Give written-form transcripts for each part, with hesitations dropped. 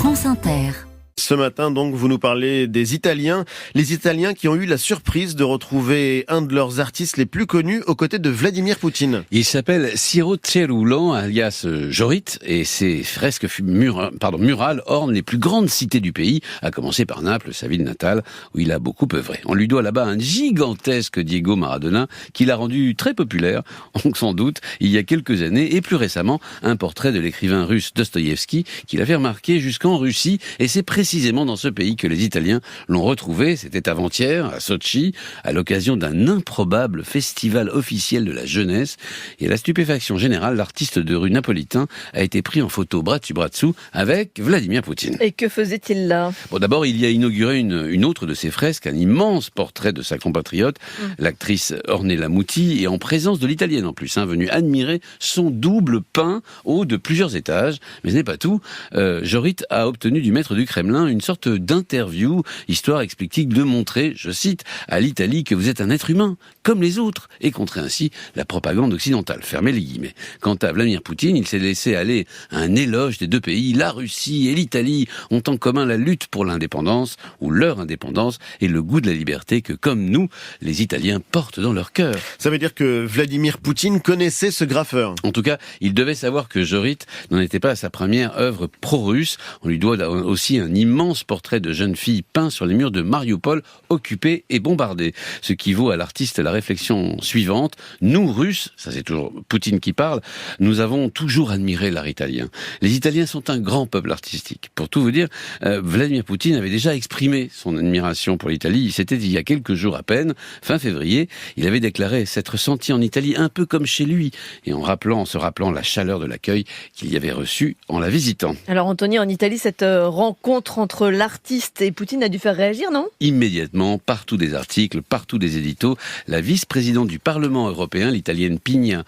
France Inter. Ce matin, donc, vous nous parlez des Italiens. Les Italiens qui ont eu la surprise de retrouver un de leurs artistes les plus connus aux côtés de Vladimir Poutine. Il s'appelle Ciro Cerulo, alias Jorit, et ses fresques murales ornent les plus grandes cités du pays, à commencer par Naples, sa ville natale, où il a beaucoup œuvré. On lui doit là-bas un gigantesque Diego Maradona, qui l'a rendu très populaire, donc sans doute, il y a quelques années, et plus récemment, un portrait de l'écrivain russe Dostoïevski, qui l'a fait remarquer jusqu'en Russie, et c'est précisément dans ce pays que les Italiens l'ont retrouvé, c'était avant-hier, à Sochi, à l'occasion d'un improbable festival officiel de la jeunesse. Et à la stupéfaction générale, l'artiste de rue napolitain a été pris en photo bras dessus bras dessous avec Vladimir Poutine. Et que faisait-il là ? Bon, d'abord, il y a inauguré une autre de ses fresques, un immense portrait de sa compatriote, l'actrice Ornella Muti, et en présence de l'italienne en plus, venue admirer son double peint haut de plusieurs étages. Mais ce n'est pas tout. Jorit a obtenu du maître du Kremlin une sorte d'interview, histoire, explique-t-il, de montrer, je cite, à l'Italie que vous êtes un être humain, comme les autres, et contrer ainsi la propagande occidentale. Fermez les guillemets. Quant à Vladimir Poutine, il s'est laissé aller à un éloge des deux pays. La Russie et l'Italie ont en commun la lutte pour l'indépendance, ou leur indépendance, et le goût de la liberté que, comme nous, les Italiens portent dans leur cœur. Ça veut dire que Vladimir Poutine connaissait ce graffeur. En tout cas, il devait savoir que Jorit n'en était pas à sa première œuvre pro-russe. On lui doit aussi un immense portrait de jeune fille peint sur les murs de Mariupol, occupée et bombardée. Ce qui vaut à l'artiste la réflexion suivante. Nous, Russes, ça c'est toujours Poutine qui parle, nous avons toujours admiré l'art italien. Les Italiens sont un grand peuple artistique. Pour tout vous dire, Vladimir Poutine avait déjà exprimé son admiration pour l'Italie. C'était il y a quelques jours à peine, fin février. Il avait déclaré s'être senti en Italie un peu comme chez lui, et en se rappelant la chaleur de l'accueil qu'il y avait reçu en la visitant. Alors Anthony, en Italie, cette rencontre entre l'artiste et Poutine a dû faire réagir, non ? Immédiatement, partout des articles, partout des éditos, la vice-présidente du Parlement européen, l'italienne Pina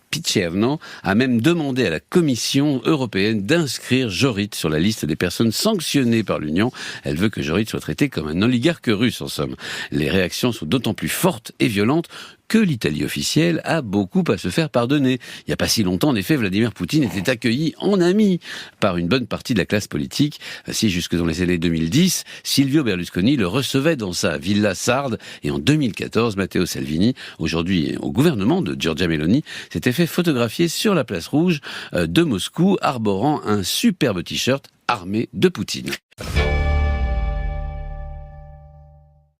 Picerno, a même demandé à la Commission européenne d'inscrire Jorit sur la liste des personnes sanctionnées par l'Union. Elle veut que Jorit soit traité comme un oligarque russe, en somme. Les réactions sont d'autant plus fortes et violentes que l'Italie officielle a beaucoup à se faire pardonner. Il n'y a pas si longtemps, en effet, Vladimir Poutine était accueilli en ami par une bonne partie de la classe politique. Ainsi, jusque dans les années 2010, Silvio Berlusconi le recevait dans sa villa sarde. Et en 2014, Matteo Salvini, aujourd'hui au gouvernement de Giorgia Meloni, s'était fait photographier sur la place rouge de Moscou, arborant un superbe t-shirt armé de Poutine.